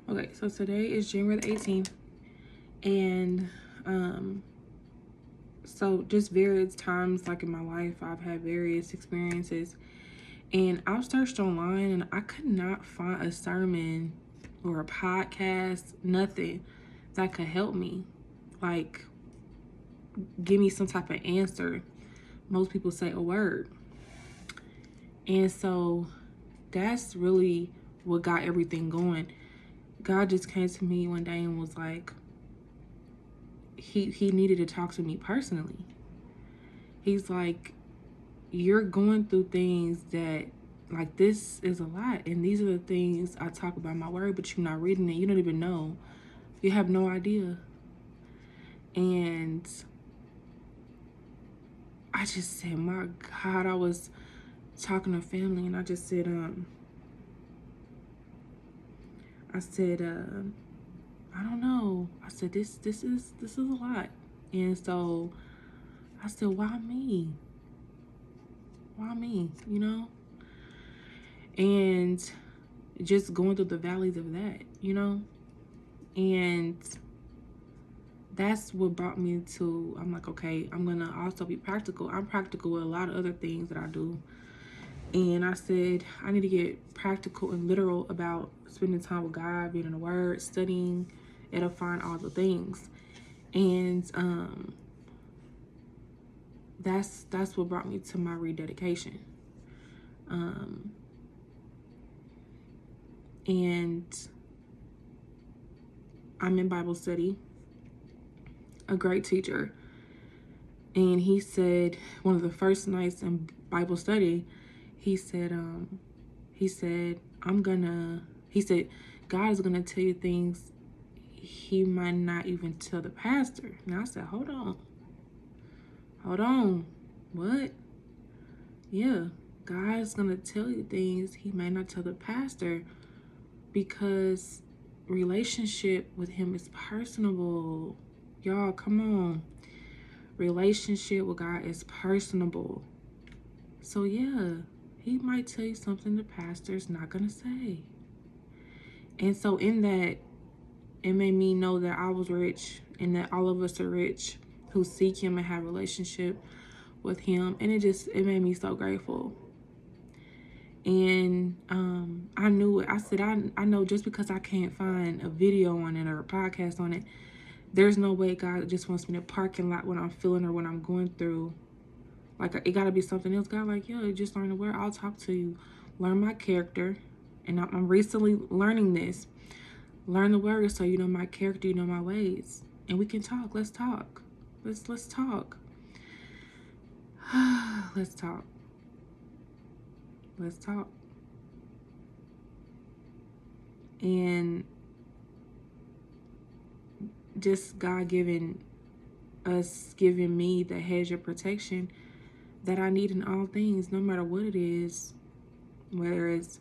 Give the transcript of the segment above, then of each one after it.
Okay, so today is January the 18th, and so just various times, like in my life, I've had various experiences, and I've searched online, and I could not find a sermon or a podcast, nothing that could help me, like give me some type of answer. Most people say a word, and so that's really what got everything going. God just came to me one day and was like, he needed to talk to me personally. He's like, you're going through things that, like, this is a lot, and these are the things I talk about in my word, but you're not reading it. You don't even know. You have no idea. And I just said, my God, I was talking to family, and I just said, I don't know. I said, this is a lot. And so I said, why me? Why me? You know? And just going through the valleys of that, you know? And that's what brought me to, I'm like, okay, I'm gonna also be practical. I'm practical with a lot of other things that I do. And I said, I need to get practical and literal about spending time with God, being in the Word, studying, edifying, all the things. And that's what brought me to my rededication. And I'm in Bible study, a great teacher, and he said, one of the first nights in Bible study, he said, God is gonna tell you things he might not even tell the pastor. And I said, hold on, what? Yeah, God's gonna tell you things he may not tell the pastor, because relationship with him is personable. Y'all, come on. Relationship with God is personable. So yeah, he might tell you something the pastor's not gonna say. And so in that, it made me know that I was rich and that all of us are rich who seek him and have a relationship with him. And it made me so grateful. And I knew it. I said, I know just because I can't find a video on it or a podcast on it, there's no way God just wants me in a parking lot when I'm feeling or when I'm going through. Like, it got to be something else. God, like, yo, just learn the word. I'll talk to you. Learn my character. And I'm recently learning this. Learn the word so you know my character, you know my ways. And we can talk. Let's talk. Let's talk. Let's talk. Let's talk. And just God giving me the hedge of protection that I need in all things, no matter what it is, whether it's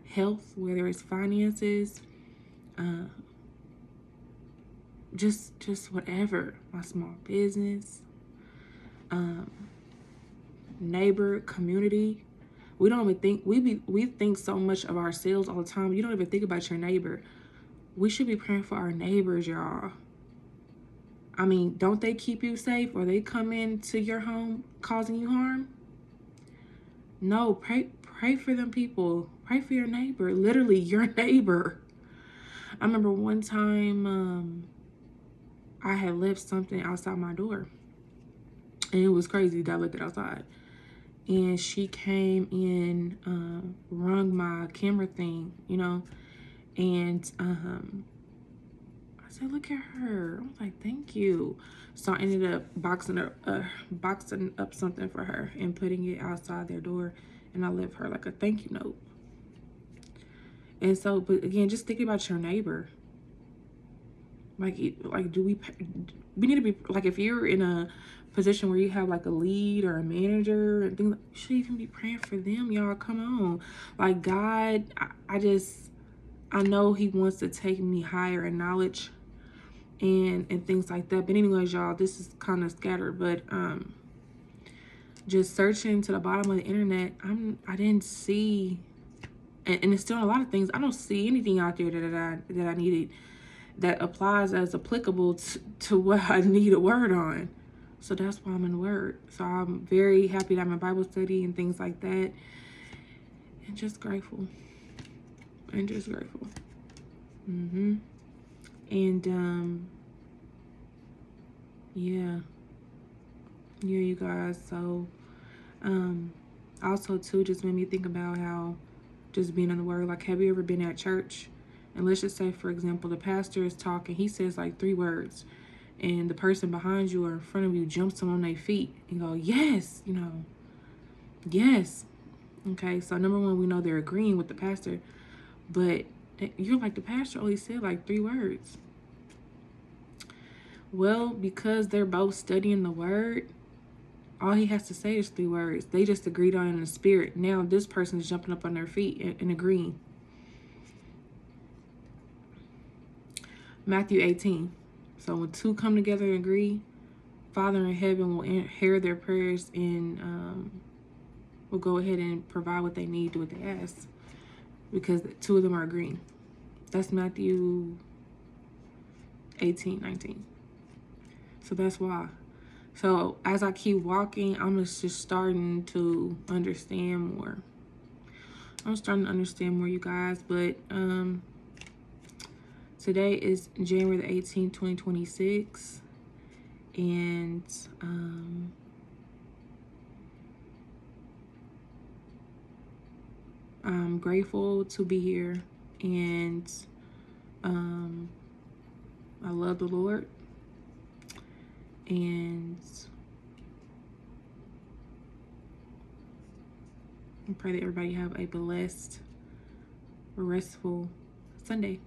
health, whether it's finances, just whatever, my small business, neighbor, community. We don't even think, we think so much of ourselves all the time. You don't even think about your neighbor. We should be praying for our neighbors, y'all. I mean, don't they keep you safe, or they come into your home causing you harm? No, pray for them people. Pray for your neighbor, literally your neighbor. I remember one time I had left something outside my door, and it was crazy that I left it outside. And she came in, rung my camera thing, you know, and I said, look at her. I was like, thank you. So I ended up boxing up something for her and putting it outside their door, and I left her like a thank you note. And so, but again, just thinking about your neighbor. Like do we need to be, like, if you're in a position where you have like a lead or a manager and things, you should even be praying for them, y'all. Come on. Like, God, I know he wants to take me higher in knowledge and things like that. But anyways, y'all, this is kind of scattered, but just searching to the bottom of the internet, I didn't see And it's still a lot of things. I don't see anything out there that I needed that applies as applicable to what I need a word on. So that's why I'm in the word. So I'm very happy that I'm in Bible study and things like that. And just grateful. And just grateful. And yeah, you guys. So also too, just made me think about how just being in the word. Like, have you ever been at church, and let's just say, for example, the pastor is talking, he says like 3 words, and the person behind you or in front of you jumps on their feet and go, yes, yes. Okay, so number one, we know they're agreeing with the pastor, but you're like, the pastor only said like 3 words. Well, because they're both studying the word, all he has to say is 3 words. They just agreed on it in the spirit. Now this person is jumping up on their feet and agreeing. Matthew 18. So when 2 come together and agree, Father in heaven will hear their prayers and will go ahead and provide what they need, do what they ask, because 2 of them are agreeing. That's Matthew 18:19. So that's why. So as I keep walking, I'm just starting to understand more. I'm starting to understand more, you guys. But today is January the 18th, 2026. And I'm grateful to be here. And I love the Lord. And I pray that everybody have a blessed, restful Sunday.